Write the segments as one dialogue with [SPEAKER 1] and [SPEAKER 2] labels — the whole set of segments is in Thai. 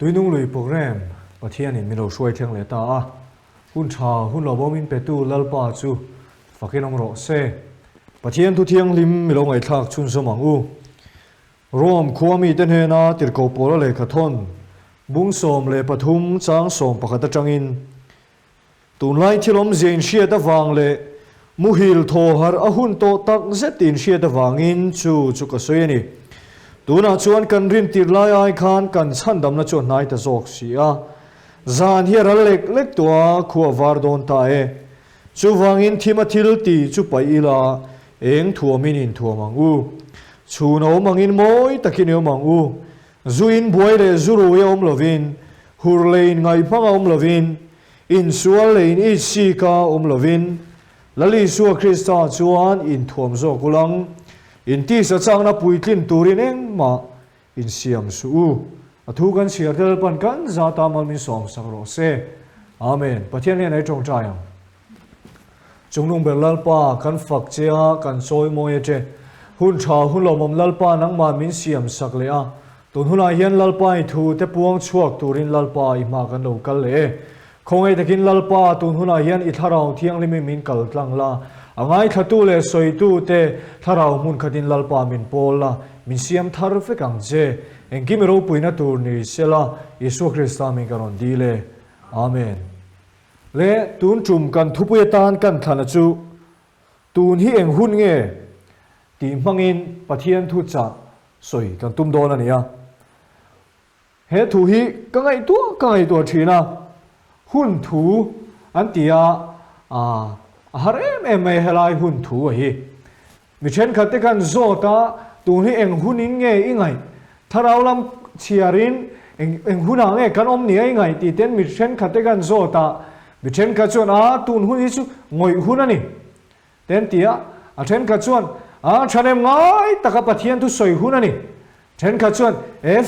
[SPEAKER 1] Tuinung lui program Pathian in milo suai thiang le ta hun chaw hun lawm in petu lalpa chu fakinong ro se Pathian thu thiang lim milo ngai thak chun somang u rom khuami ten he na tirko polo le khathon bung som le pathum chang som pakhata changin tunlai thilom zein shia da wang le muhil tho har ahun to tak zetin shia da wangin chu ka soyani tuna chuan kan rin tirlai ai khan kan chandam na chu nai ta zok sia zan hi ral lek tua khuwa war don ta e chu wangin thima thil ti chu pai ila eng thuamin in thuamang u chuno mangin moi takin mang u zuin buai le zuru ye lovin hurlein ngai hmang lovin in sual lein I si ka lovin lali su Krista chuan in thuam zo kulang in ti sa chang na puitlin turin eng ma in siam su u athu kan siar tel pan kan za ta mal min som sak ro se amen pathian ne nai chong chayang chungnung bel lalpa kan fak chea kan soi moi che hun chaw hun lawm lalpa nang ma min siam sak le a tun huna hian lalpa I thu te puang chuak turin lalpa I ma kan lo kal le khongai takin lalpa tun huna hian I Thlarau thiang limi min kal tlang la angai thatu le soi tu te Thlarau mun khatin lalpa min pol la min siam thar fe kang je engki mi ro puina tur ni sela Yesu Krista min karon di le amen le tun chum kan thupui tan kan thana chu tun hi eng hun nge ti mangin Pathian thu cha soi kan tum don ania he thu hi ka ngai tu thina hun thu an tia har em mai helai hun thu hi mi chen khate kan zota tun hi eng hunin nge ingai Thlarau lam chiarin eng huna nge kan om ni ai ngai ti ten mi chen khate kan zota mi chen kha chuan tun hun hi chu ngoi hun ani ten tia a chen kha chuan chanem ngai taka Pathian tu soi hun ani chen kha chuan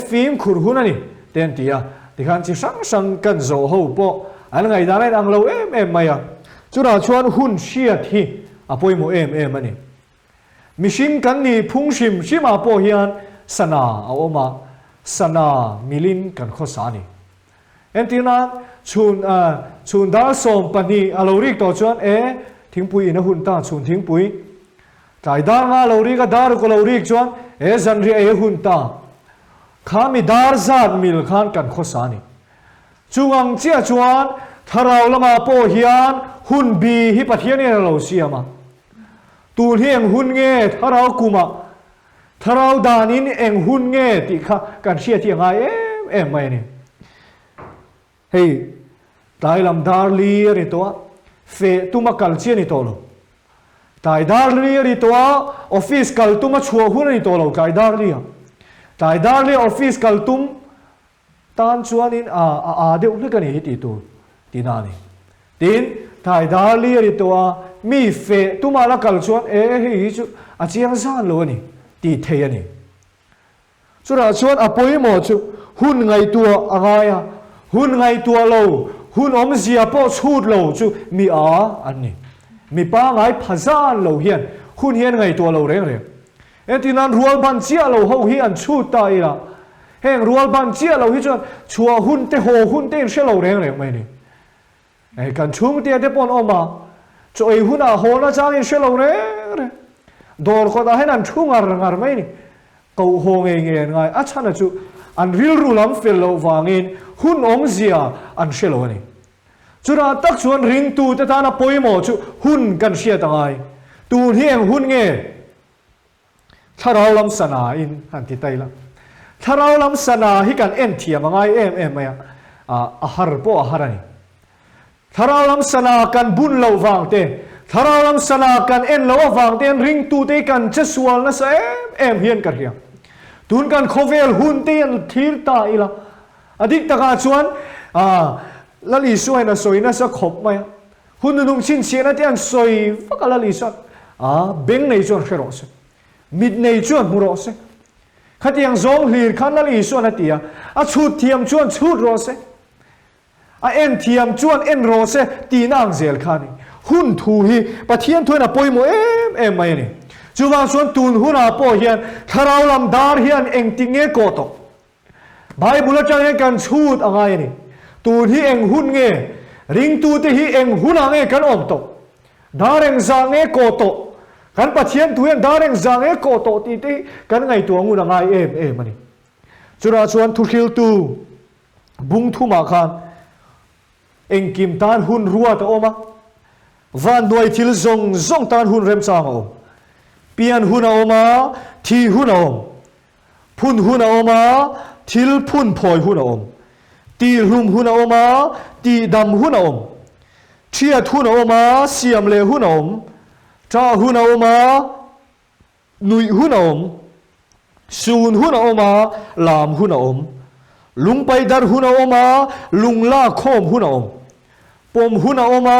[SPEAKER 1] fim khur hun ani ten tia tikhan chi sang kan zo ho po an ngai da nai ang lo em mai a chura chuan hun shiat hi apoi mo em ani mishing kan ni phungshim shima po hian sana awoma sana milin kan khosani entina chun dar som pani alorik to chuan thingpui ina hun ta chun thingpui tai dar nga lorik a dar ko lorik chuan zanri hun ta khami dar zat mil khan kan khosani chungang chia chuan Thlarau lama po hian hun bi hi Pathian in lo siama tun hi eng hun nge Thlarau kuma Thlarau danin eng hun nge ti kha kan sia ti ngai em mai ni hei tai lam dar li ri to fe tuma kal chi ni to lo tai dar li ri to office kal tuma chua hun ni to lo kai dar li tai dar li office kal tum tan chuan in de uk kan hi ti tu ti na ni tin tai dar li ri to mi fe tuma la kal chuan hi chu a chiang san lo ni ti thei ani chura chuan apoi mo chu hun ngai tua angaya hun ngai tua lo hun om zia po chut lo chu mi ani mi pa ngai phazan lo hian hun hian ngai tua lo reng etinan rual ban chia lo ho hi an chut ta ira heng rual ban chia lo hi chuan chua hun te ho hun te she lo reng mai ni kan chung te te pon oma choi huna ho na chang in she lo reng dor kho da hen an chung ngar mai ni ko ho nge ngai a chana chu an ril rulam fel lo wangin hun om zia an she lo ni chura tak chuan ring tu te ta na poimo chu hun kan sia tangai tu hieng hun nge Thlarau lam sana in han ti taila Thlarau lam sana hi kan en thiam ngai em mai a har po a harani Thlarau lam sana kan bun lo wangte Thlarau lam sana kan en lo wangte ring tu te kan chesual na sa em hian ka hiam tun kan khovel hun te an thir ta ila adik taka chuan lali suai na soi na sa khop mai hun nung chin sia na te an soi faka lali sa beng nei chuan khero se mid nei chuan muro se khatiang zong hlir khan lali suan na tia a chut thiam chuan chut ro se a en thiam chuan en ro se ti nang zel khani hun thu hi Pathian thoina poimo em mai ni chuwang chuan tun huna po hian Thlarau lam dar hian eng ti nge ko to ไบเบิลจังเองกันชูดอะไรนี่ตูที่เองหุ่นเงริงตูที่เองหุ่นอะไรกันอมโตดาเรงจางเงโกโตกันปะเทียนตัวเองดาเรงจางเงโกโตที่กันไงตัวงูนอะไรมันนี่จุราชวนทุคิลตูบุงทุมาคานเองกิมตานหุ่นรัวตะโอมาวันด้วยทิลซงตานหุ่นเร็มซางโอมเปียนหุ่นโอมาทีหุ่นโอมพุ่นหุ่นโอมาทิลพุ่นพอยหุ่นโอมตีลุมหุ่นโอมาตีดำหุ่นโอมเชียหุ่นโอมาเสียมเลหุ่นโอมจ้าหุ่นโอมานุยหุ่นโอมซูนหุ่นโอมาลามหุ่นโอมลุงไปดัดหุ่นโอมาลุงลาโคมหุ่นโอมปมหุ่นโอมา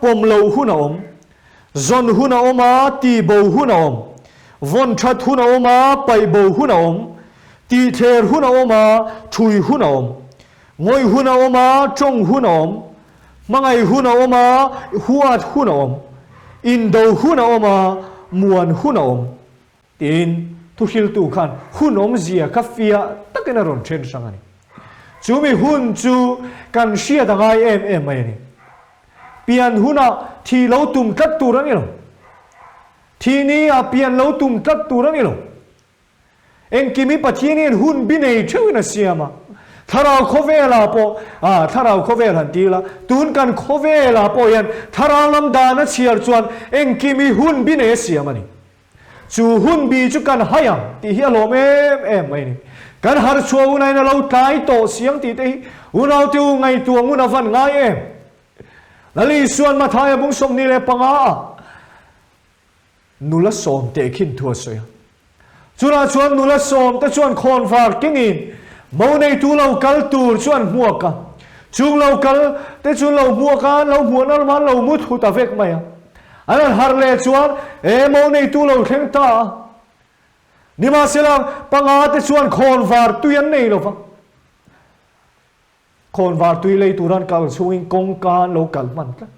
[SPEAKER 1] ปมเลวหุ่นโอมจนหุ่นโอมาตีโบหุ่นโอมวันชัดหุ่นโอมาไปโบหุ่นโอมตีเทรหุ่นโอมาชุยหุ่นโอมงอยหุ่นโอมาจงหุ่นโอมมังไอหุ่นโอมาหัวหุ่นโอมอินโดหุ่นโอมามวนหุ่นโอมตีนทุกิลตูขันหุ่นโอมเสียคาเฟียตักนรอนเชนสังนี่จูมีหุ่นจูกันเชียตั้งไอไม่นี่เปลี่ยนหุ่นที่เราตุ่มกัดตัวนี่หรอที่นี่เปลี่ยนเราตุ่มกัดตัวนี่หรอเอ็งกิมีปัจจัยนี่หุ่นบินเอเชื่อนะเสียมาถ้าเราโคเวลาปอถ้าเราโคเวลันดีละตูนกันโคเวลาปอยันถ้าเราลำดานะเชียร์จวนเอ็งกิมีหุ่นบินเอเสียมานี่จูหุ่นบีจุกันหายังที่เฮียโลมไม่นี่กันหาชัวในเราตายโตเสียงตีตีอุณเอาติวไงตัวอุณฟันไงแล้วลีส่วนมาทายบุ้งสมนี่เลยปังนุลสมเตะขินทัวเสียจุราชวนนุลสมแต่ชวนคนฝากกิ้งอินมองในตัวเรากัลตูชวนหัวกันจุงเรากัลแต่ชวนเราหัวกันเราหัวนั่นมันเรามุดหุตาเฟกไหมอันนั้นฮาร์เลชวนมองในตัวเราเข่งตานี่มาเสียงปังแต่ชวนคนฝากตุยันนี่เราฟังคนฝากตุยเลยตุรันกัลช่วงกงการเรากัลมันกัน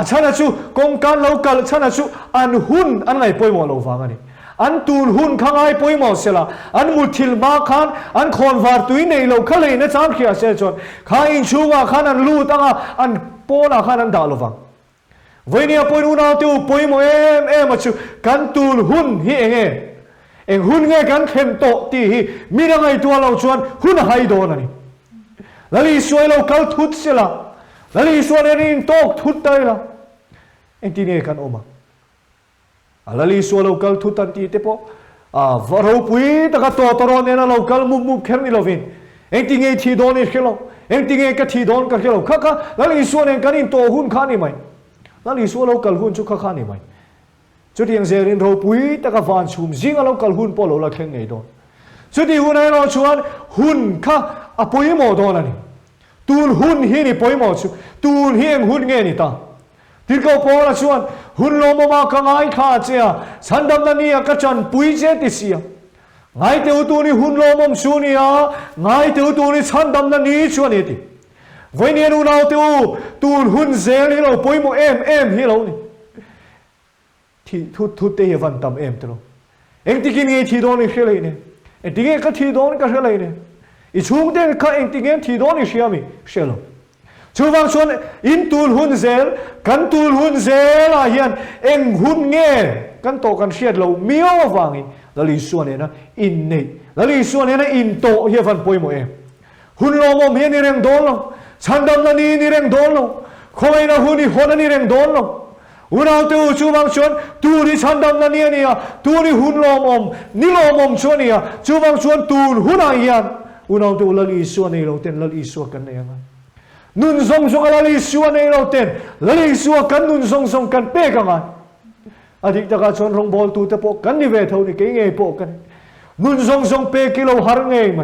[SPEAKER 1] ฉันชูกงการเรากัลฉันชูอันหุ่นอันไหนป่วยหมดเราฟังอันนี้อันตูนหุ่นข้างไอ้ป่วยหมดเสียละอันมุทิลมาขันอันคนฝากตุยในเราเขาเลยนะจ้างเขียเสียจนข้าอินชูว่าขันอันลู่ตั้งอันโปน่ะขันอันด่าเราฟังวันนี้ป่วยนู่นเอาตัวป่วยหมดมาชูกันตูนหุ่นฮีเองหุ่นเงี้ยกันเข้มโตตีฮีมีอะไรตัวเราชวนหุ่นหายโดนนี่แล้วลีสวยเรากัลทุดเสียละแล้วลีสวยนี่ตกทุดได้ละเองที่นี่กันออกมาแล้วลีสวยเรากัลทุดตันทีเตปอเราปุยตะกัตัวตรอนเนี่ยเรากัลมุมแค่นี้เราวินเองที่นี่ที่โดนนี่เข้าเองที่นี่ก็ที่โดนก็เข้าข้าแล้วลีสวยเนี่ยกันนี่ตัวหุ่นข้านี่ไหมแล้วลีสวยเรากัลหุ่นชุกข้านี่ไหมจุดที่ยังเจริญเราปุยตะกัฟันชุมจิงเรากัลหุ่นพอเราละแข่งไงโดนจุดที่หุ่นเราชวนหุ่นข้าป่วยหมดโดนนี่ตูนหุ่นฮีนี่ป่วยหมดตูนฮีเองหุ่นเงี้ยนี่ตาที่เขาพอละชวนหุ่นลมมาข้างไอ้ข้าเจ้าฉันดำนันนี่ก็จันปุยเจติเสียไงเจ้าตัวนี้หุ่นลมชวนนี่ไงเจ้าตัวนี้ฉันดำนันนี่ชวนนี่ติวันนี้เราเจ้าตูนหุ่นเซลนี่เราป่วยหมดฮีเรานี่ที่ทุเตยวันตำตัวเองที่กินเงี้ยที่โดนนี่เชื่อเลยเนี่ยเองที่เงี้ยก็ที่โดนก็เชื่อเลยเนี่ยอีช่วงเด็กเขาเองที่เงี้ยที่โดนนี่เชื่อมิเชื่อหรอช่วงชวนอินตูนหุ่นเซลกันตูนหุ่นเซลอะไรยันเองหุ่นเงี้ยกันโตกันเชื่อเรามีอะไรฟังอีแล้วลีส่วนเนี่ยนะอินนี่แล้วลีส่วนเนี่ยนะอินโตเฮียฟันป่วยหมดหุ่นลมเฮียนี่เร่งโดนลงฉันดำนันนี่เร่งโดนลงคอยนะหุ่นนี่คนนี่เร่งโดนลงอุณเอาตัวชูบางชวนตูนี่ฉันดำนันนี่ตูนี่หุ่นลมนี่ลมชวนนี่ชูบางชวนตูนหุ่นอะไรยันอุณเอาตัวละลีส่วนนี่เราเต้นละลีส่วนกันเนี่ยมันนุนทรงละลีส่วนนี่เราเต้นละลีส่วนกันนุนทรงกันเป๊ะกันไงอาทิตย์ตะการชวนรงบอลตูตะปกกันนี่เวทเท่านี้เก่งไงปกกันนุนทรงเป๊ะกิโลหาร์ไงไหม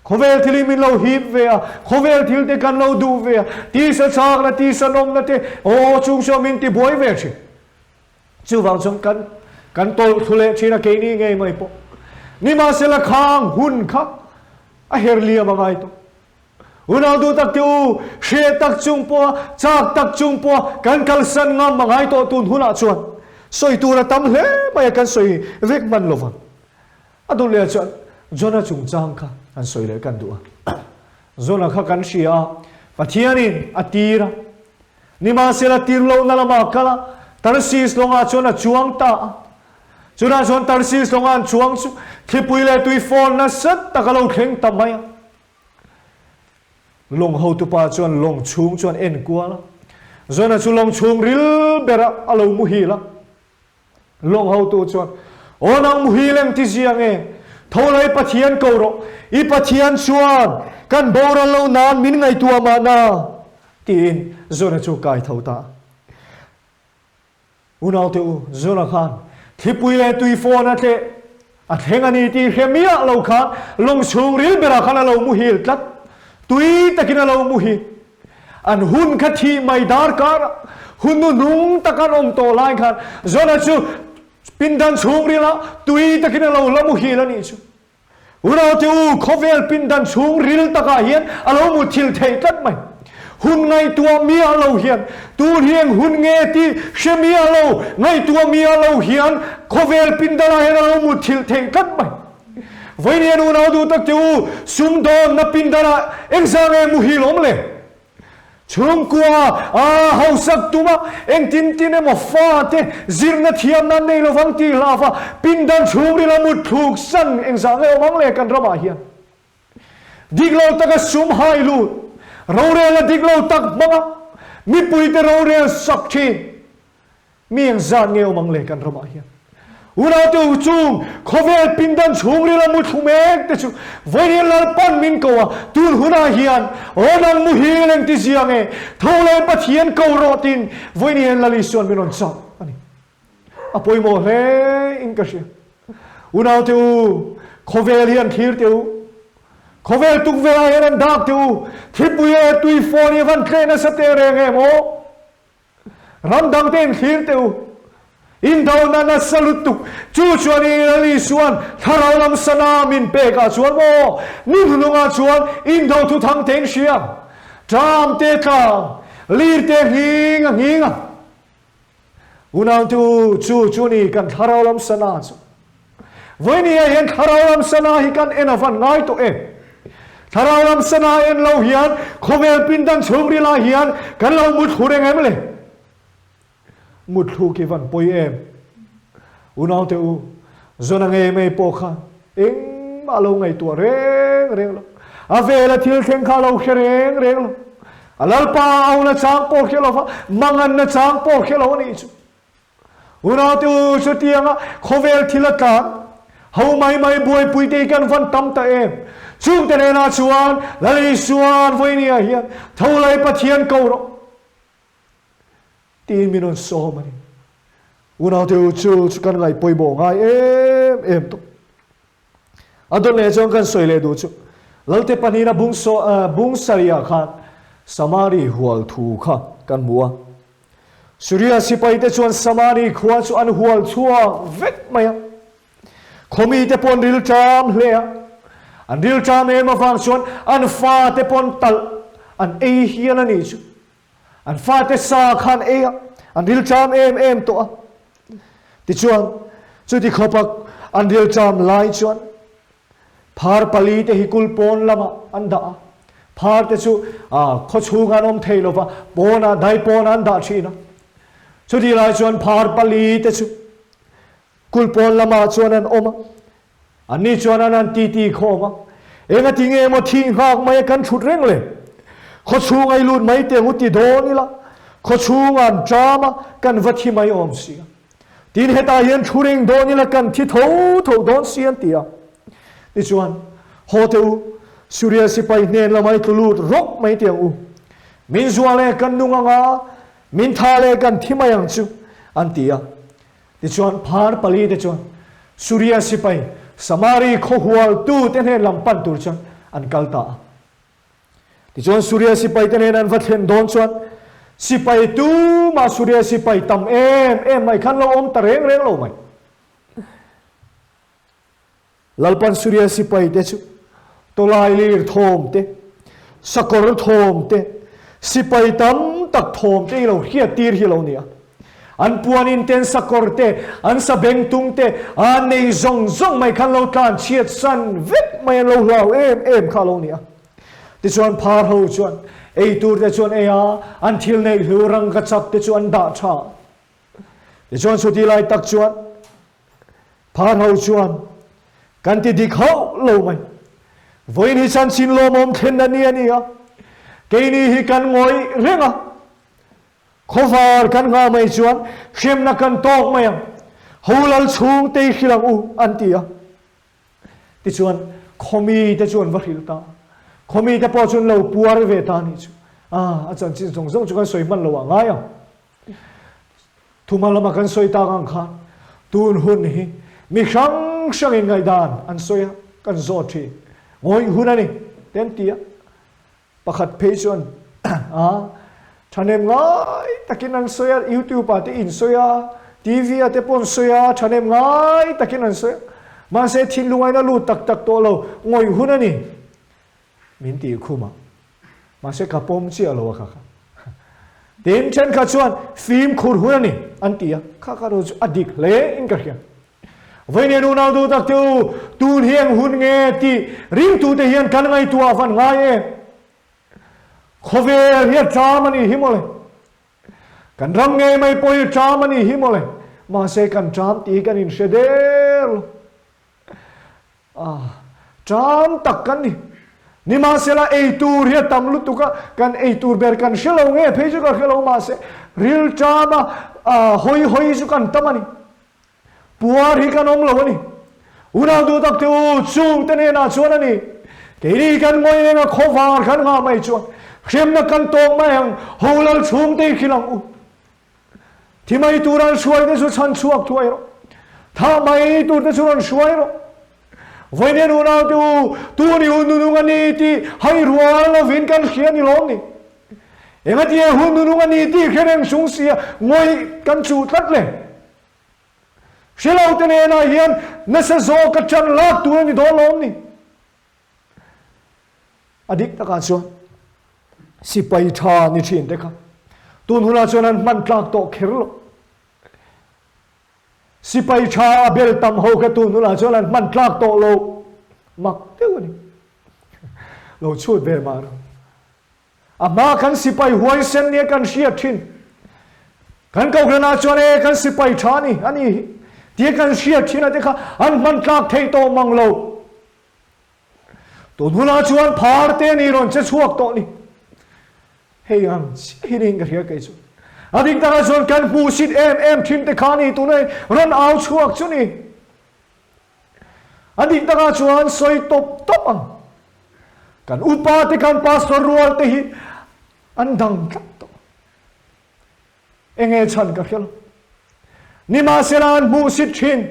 [SPEAKER 1] ขเวลที่ลิมินเราฮีบเวียขเวลที่เด็กกันเราดูเวียที่สะชากนะที่สะนมนะที่โอ้ชุงชมินที่บวยเวียชิจู่ฟังชงกันโตทุเลชีนะเก่งนี่ไงไหมปกนี่มาเสละคางหุ่นคักเฮรเลียมาไงตัวอุณเอาดูตักติวเชียตักจุงปัวจากตักจุงปัวกันกัลสันงามมาไงตัวตุนหุ่นอาชวนสวยตัวระตั้มเล่ไม่กันสวยเวกมันโลฟังอดุเลียชวนจนจุงจางค่ะ อันสวยเลยกันดูโซนข้ากันเชียปะเทียนินอตีระนี่มาเสละตีร์โลนั่นละมากละตาร์ซีสลงอาชวนจวงตาจุดนั้นชวนตาร์ซีสลงอาจวงสุที่ปุยเลยตุยฟอนนัสตตะกะเราเข่งทำไมลงหัวตุปาชวนลงชุงชวนเอ็นกัวละโซนชวนลงชุงริลเบระอาลูมุฮีละลงหัวตุชวนโอนังมุฮีเลงที่เสียงเท่าไรปะเทียนเกาโรอีปะเทียนชวนกันโบราณเรานานมินไงตัวมานาตีนโซนชูกายเท่าตาอุณเอาเตอโซนขันที่ปุยเลยตุยฟอนเตอัดเฮงอันนี้ที่เฮมียเราขันลงชุงริลเบระขันเรามุฮีลัดตุยตะกินเรามุฮีอันหุ่นขัดที่ไม่ดาร์การหุ่นนุ่งตะกันอมโตไลขันโซนชูปินดันชุงริละตุยตะกินเราละมุฮีละนี่ชูอุณเอาเตอขเวลปินดันชุงริลตะกาเฮียนอาเรามุทิลเทตัดไหมหุ่นไงตัวเมียเราเฮียนตัวเรียงหุ่นเงที่เชมียเราไงตัวเมียเราเฮียนขเวลปินดันเฮียนเรามุทิลเทตัดไหมวันนี้อุณเอาดูตักเตอซุ่มโดนนับปินดันเอ็งสั่งมุฮีล้มเลยช่วงกัวเฮาสักตัวเอ็งตินตินมาฟาเตจิรนัทยามนั้นในโลฟังตีลาฟาปินดันช่วงเรื่องมุดถูกสั่งเอ็งสั่งเอามังเลกันระบาเฮียนดิกเราตักซุ่มไฮลูเราเรียนดิกเราตักบังมีปุยแต่เราเรียนสักทีมีเอ็งสั่งเอามังเลกันระบาเฮียนอุณาเตอจุงขเวลปินดันช่วงเรื่องมุดถูกเมกแต่จุวันนี้ลาปันมินกัวตูนหุนาเฮียนโอนังมุฮีเลงที่เสียงเท่าไรปะเทียนเกาโรตินวันนี้ลาลิส่วนมินอนซับอันนี้อภัยโมเลอินกัชอุณาเตอขเวลเฮียนทีร์เตอขเวลตุกเวลาเฮียนดักเตอที่ปุยตุยฟอนีวันเคลนสเตเรงโมรันดังเตนทีร์เตออินดาวนันสลุตุจูชวนีลลิสวนทาราวลำสนามินเปกาชวนโมนิมนุงาชวนอินดาวทุทังเทนเชียจามเตคาลีเตหิงหิงอุณาตูจูชวนีกันทาราวลำสนาจูวันนี้เห็นทาราวลำสนาฮิกันเอ็นฟันง่ายตัวทาราวลำสนาเอ็นเราเฮียนขเวลปินดันช่วงรีลาเฮียนกันเรามุดหูเรงไงมั้ยเลยมุดลูกวันปอยอุณเอาเตอจนไงไม่ปอกขันเอ็งมาลงไงตัวเร่งลงอาเวลทิลเทงข้าเราเร่งลงลัลปาเอาหน้าช้างปอกเข้าฟ้ามังอันหน้าช้างปอกเข้านี่จูอุณเอาเตอสุดที่ยังขเวลทิลกันเฮาไม่บวยปุยเตกันฟันตั้มตาจุงแต่เนนาชวนลลิชวนวันนี้เฮียเท่าไรปะเทียนเกาโรตีนมินอนโซมันอุณเอาเตอจูกันไงปอยบ่ง่ายตุอันนั้นเลยจงกันสวยเลยดูจูแล้วเตปนีนะบุงสริยาขันสมารีหัวถูกขันกันมัวสุริยาสิไปเตชวนสมารีขวานชวนหัวชัวเวทไหมขมีเตปนริลจามเลียอันริลจามมาฟังชวนอันฟ้าเตปนตัลอันเฮียนั่นนี่จูอันฟ้าเตสาขันอันริลจามตัวที่ชวนจุดที่เขาพักอันริลจามไล่ชวนพาร์ปลีเตฮิคุลปอนลมาอันดาพาร์เตชูเขาชูงานอมเทลว่าปอนาได้ปอนันดาชีนะจุดที่ไล่ชวนพาร์ปลีเตชูคุลปอนลมาชวนอันอมอันนี้ชวนอันตีโคมาเองที่เงี้ยมาทิ้งหากไม่กันชุดเร่งเลยเขาชูไงลุนไม่เตงุติโดนี่ละเขาชูงานจามากันวัดที่ไม่อมเสียทีนี้ตาเห็นชูเร่งโดนี่ละกันที่ทูโดนเสียนเตียดิชวนโฮเทลสุริยสิไปเนนละไม่ตุลูดรกไม่เตียงอูมินจวนเลกันนุงงามินทาเลกันที่ไม่ยังจูอันเตียดิชวนพาร์ปลีดิชวนสุริยสิไปสมารีขหัวตู้เตนเฮลำปันตุรจังอันกัลตาดิชวนสุริยสิไปเตนเฮนันวัดเห็นโดนชวนสิไปตู้มาสุริยสิไปตำไม่ขันเราอมตะเร่งเราไหมลัลปันสุริยสิไปเตจูตัวลายลีร์ทอมเตสกอร์ทอมเตสิไปตำตักทอมเตเราเฮียตีร์ฮิเราเนี่ย an puan in ten sakorte an sa beng tung te an nei zong mai khan lo tlan chiat san vek mai lo lau em kha lo nia ti chuan phar ho chuan ei tur te chuan eya an thil nei hlu rang ka chak te chuan da tha ti chuan chuti lai tak chuan phar ho chuan kan ti dik ho lo mai voin hi chan chin lo mom thlen na nia nia ke ni hi kan ngoi renga khovar kan nga mai chuan khem na kan tok mai holal chung te khilang u antia ti chuan khomi te chuan va hil ta khomi te po chuan lo puar ve ta ni chu achan chin zong chu kan soi man lo nga ya thuma lama kan soi ta gang khan tun hun hi mi sang in ngai dan an soya kan zo thi ngoi hun ani ten tia pakhat pe chuan chanem ngai takin an soya YouTube ate in soya TV ate pon soya chanem ngai takin an soya ma se thinlung ai na lu tak to lo ngoi hun ani min ti khuma ma se ka pom chi alo kha den chen kha chuan film khur hun ani an tia kha ro adik le in ka hian voine nu nau du tak tu tun hiang hun nge ti ring tu te hian kan ngai tu avan ngai khover hian chamani himole kan ram nge mai poi chamani himole ma se kan cham ti kan in shedel cham tak kan ni ma se la ei tur hian tam lu tu ka kan ei tur ber kan shelo nge phe ju ka khelo ma se ril chama hoi ju kan tamani puar hi kan om lo ni una du tak tu chung te ne na chuan ani ke ri kan ngoi nga khovar kan nga mai chuan khem na kan tok mai hang holal chung te khilang u thi mai turan suai te su chan chuak thuai ro tha mai tur te chuan suai ro voine nu na tu ni hun nu ngani ti hai rual lo vin kan khian ni lom ni engati hun nu ngani ti khereng sung sia ngoi kan chu tlat le Shilau tene na hian nasa zo ka chan lak tu ni do lom ni adik ta ka chuan si pai tha ni thin te kha tun huna chuan an man tlak to kherlo si pai tha bel tam ho ka tun huna chuan an man tlak to lo mak te ni lo chut ve ma ama kan si pai huai sen ne kan shia thin kan kau grana chuan e kan si pai tha ni ani tia kan shia thina te kha an man tlak thei to mang lo to nula chuan phar te ni ron che chuak to ni hei ang hiring ka hria kai chu adik ta chuan kan pu sit em thin te khani tu nei ron au chuak chu ni adik ta chuan soi top ang kan upa te kan pastor rual te hi an dang tlak to enge chan ka khel ni ma seran mu sit thin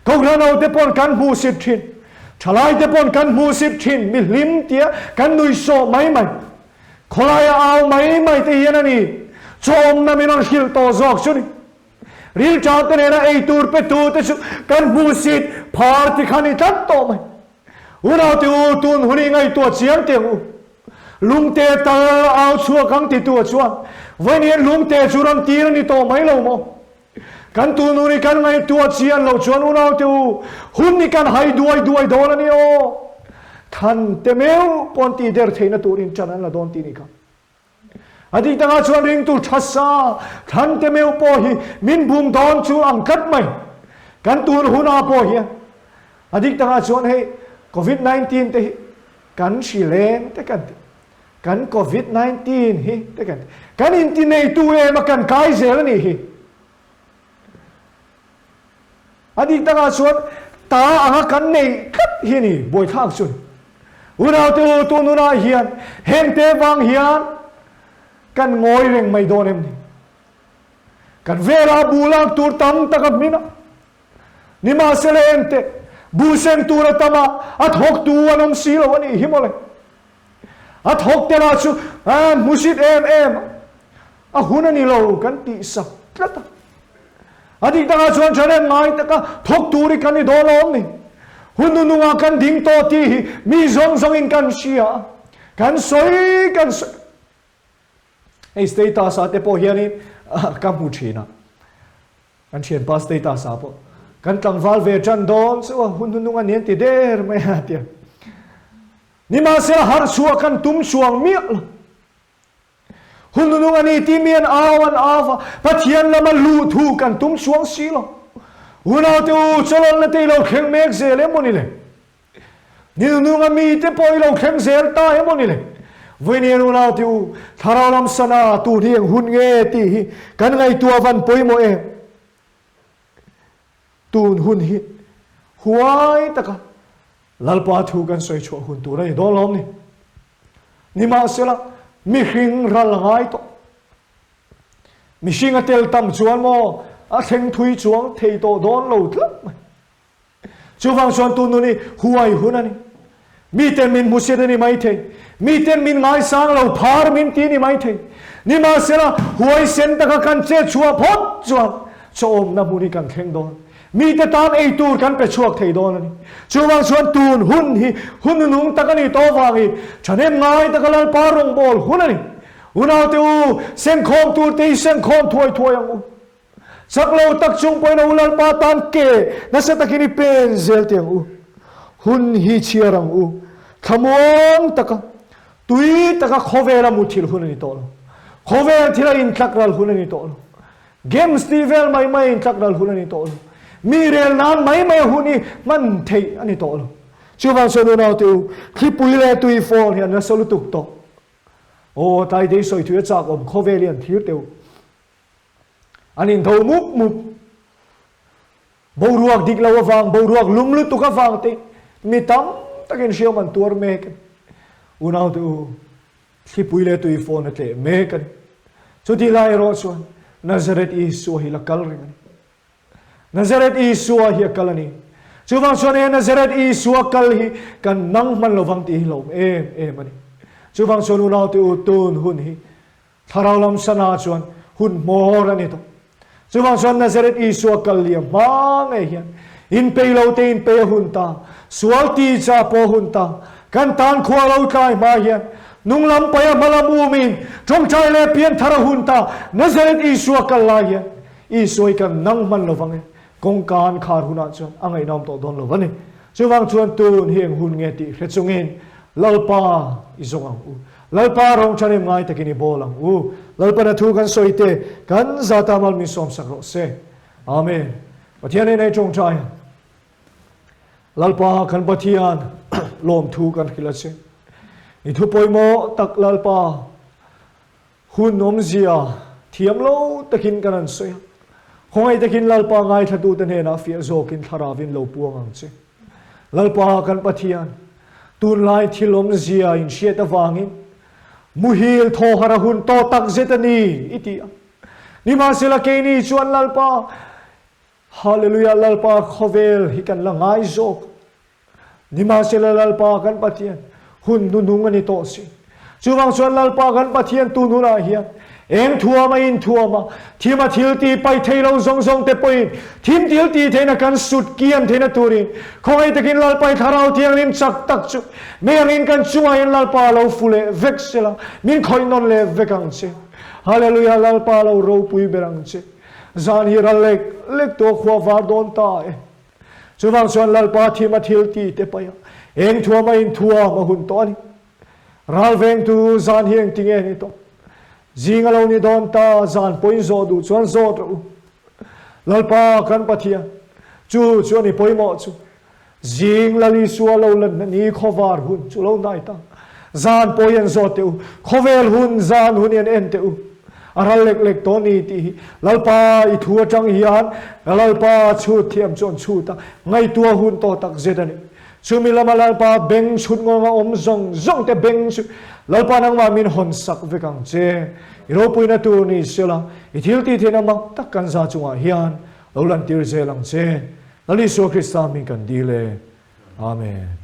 [SPEAKER 1] ko grano te pon kan mu sit thin thalai te pon kan mu sit thin mi lim tia kan nui so mai kholai au mai te hian ani chom na mi non hil to zok chuni ril cha te na ei tur pe tu te chu kan mu sit phar ti khani tat to mai una te u tun huni ngai to chiang te u lung te ta au chua kang ti tu chuan voin lung te churam tir ni to mai lo mo kan tu nu ni kan ngai tu chian lo chuan unau tu hun ni kan hai duai don ani o than te meu pon ti der theina turin chanan la don ti ni kha adi tanga chuan ring tu thasa than te meu po hi min bum don chu ang kat mai kan tu huna po hi adi tanga chuan hei covid 19 te kan shilen te kan covid 19 hi te kan in ti nei tu e ma kan kai zel ni hi adik ta chuan ta anga kan nei khat hi ni boi thak chun unau tu nu na hian hen te wang hian kan ngoi reng mai don em ni kan vera bulak tur tam takat mina ni ma selen te bu sen tur tama at hok tu anom silo ani himole at hok te la chu musit em a hunani lo kan ti sak tlata adik ta chuan chane ngai ta ka thok turi kan ni do lom ni hunu nuwa kan ding to ti mi zong in kan sia kan soi ei status ate po hianin ka mu thina กันเชียนพาสเตตาสาปกันตั้งวาลเวจันดอนสิว่าหุ่นนุ่งอันนี้ติเดอร์ไม่หาเตียนี่มาเสียหาร์ชัวกันตุ้มช่วงเมียลหุ่นนุ่งอันนี้ที่เมียนอาวันอาฟพัทยันละมันลูทูกันตุ้มช่วงสีลหุ่นเอาเตอูชลนเตเราเข่งเมกเซเลมนี่เลยนี่นุ่งอันมีเตปอยเราเข่งเซลตาเอมนี่เลยวันนี้หุ่นเอาเตอูทาราวลำสนาตูเรียงหุ่นเงตีกันไงตัววันปอยโมเอตูนหุ่นฮิหวยตะกะลัลปาทูกันสวยชัวหุ่นตัวไรโดนล้อมนี่มาเสละมีหิงรัลไงต่อมีชิงอเตลตั้มจวนโมอาเทงทุยจวงเทโตโดนโลดละจูฟังชวนตูนนี่หวยหุ่นนี่มีเต็นมินมุสเดนี่ไม่เทมีเต็นมินไงสังเราพาร์มินตีนี่ไม่เทนี่มาเสละหวยเซนตะกะกันเจชัวพดจวนโจมนับบุรีกันเข่งโดนมีแต่ตามไอตูกันไปช่วงเทโดนนี่ช่วงชวนตูนหุ่นนุ่งตะกันนี่โตวางอีฉันเห็นไงตะกันลัลปารงบอลหุ่นนี่หุ่นเอาเตอูเส้นโค้งตูตีเส้นโค้งถวยอย่างอูสักเราตักจุงไปนะลัลปาตันเกนั่นเสตะกินี่เป็นเซลเตียงอูหุ่นฮีเชียรังอูขมวนตะกันตุยตะกันโคเวลามุทิลหุ่นนี่โตแล้วโคเวลที่เราอินทักรัลหุ่นนี่โตแล้วเกมสตีเวลไม่อินทักรัลหุ่นนี่โตแล้วมีเรื่องนั้นไม่หุ่นนี่มันเทอันนี้โตแล้วช่วงส่วนเราตัวที่ปุยเล่ตุยฟอลเห็นนะสรุปตุกโตโอ้ตายได้สวยถือจากอมโคเวเลียนที่เดียวอันนี้เท่ามุกบูรัวดิกลาวฟังบูรัวลุ่มลุตุกฟังตีมีตั้มตะกินเชียวมันตัวเมกันอุณาตัวที่ปุยเล่ตุยฟอลนั่นเองเมกันสุดที่ไล่รอส่วนนาซาเรตอิสุฮิลักกัลริงNazaret Isua hi kalani chuwang chuan e Nazaret Isua kal hi kan nang man lovang ti lawm em ani chuwang chuan unau ti utun hun hi Thlarau lam sana chuan hun mor ani to chuwang chuan Nazaret Isua kal li mang e hian in pe lo te in pe hun ta sual ti cha po hun ta kan tan khwa lo tlai ma hian nung lam pa ya malam umin trong chai le pian thara hun ta Nazaret Isua kal la hian Isua kan nang man lovangกงการขาดหุ่นอ่ะชวนอังไงน้อมต่อดอนเราวันนี้ช่วงชวนตูนเฮียงหุ่นเงติเฮ็ดจงเงินลัลปาอิจงอังอูลัลปารองชันเอ็มไงตะกินีโบลังอูลัลปานาทูกันสวยเตกันซาตามัลมิสอมสักโรเซอาเมนปะเทียนในจงใจลัลปากันปะเทียนลมทูกันกิลเซอิทุปอยโมตักลัลปาหุ่นนมเสียเทียมโลตะกินกันสวยคงไอ้ตะกินลัลปาไงทัดูตันเฮนะฟิโซกินทาราวินโลปัวงังเซลัลปากันปะเทียนตูนไลที่ลมเสียอินเชียตะวางินมุฮิลโทหระหุนโตตักเจตนีอิตินี่มาเสละเกนีชวนลัลปาฮาเลลูยาลัลปาโคเวลฮิกันละไงโซกนี่มาเสละลัลปากันปะเทียนหุนนุ่งอันนี้โตสิช่วงชวนลัลปากันปะเทียนตูนหุนอาเฮียเอ็งทัวมาอินทัวมาที่มาทิลตีไปเทเราซงเตปอยทีมทิลตีเทนักันสุดเกียนเทนตูรินคงไอ้ตะกินลัลไปทาราวเทียงนินจักตักจุเมียงินกันช่วยลัลปาเราฟูเลเวกเซลามินคอยนอนเลเวกังเซฮาเลลูยาลัลปาเราโรปุยเบรังเซจานฮิรัลเล็กตัวขวาวาดอนตาช่วงส่วนลัลปาที่มาทิลตีเตปอยเอ็งทัวมาอินทัวมาหุ่นตัวนี้รัลเวงตูจานเฮียงติงเอนี่ตัวจิงเรานี่โดนตาจานปอยโซดูชวนโซดูลัลปากันปะเทียจูชวนนี่ปอยหมอจูจิงลลิสัวเราลันนี่ขวารหุ่นจูเราได้ตั้งจานปอยันโซเตอูขวเวลหุ่นจานหุ่นยันเอ็นเตอูอะไรเล็กๆตัวนี้ที่ลัลปาอีทัวจังฮิอันลัลปาชูเทียมจนชูตั้งไงตัวหุ่นโตตักเจดันีชูมิลามาลัลปาเบงชุดงงอมซงแต่เบงชุดลัลปานังมามินหอนสักเวกังเจอิโรปุยนาตูนี่เสละอิทิลตีเทนังมักตักกันซาจงอาฮิอันเราลันติรเจลังเจลัลิโซคริสตามิกันดีเลอาเมน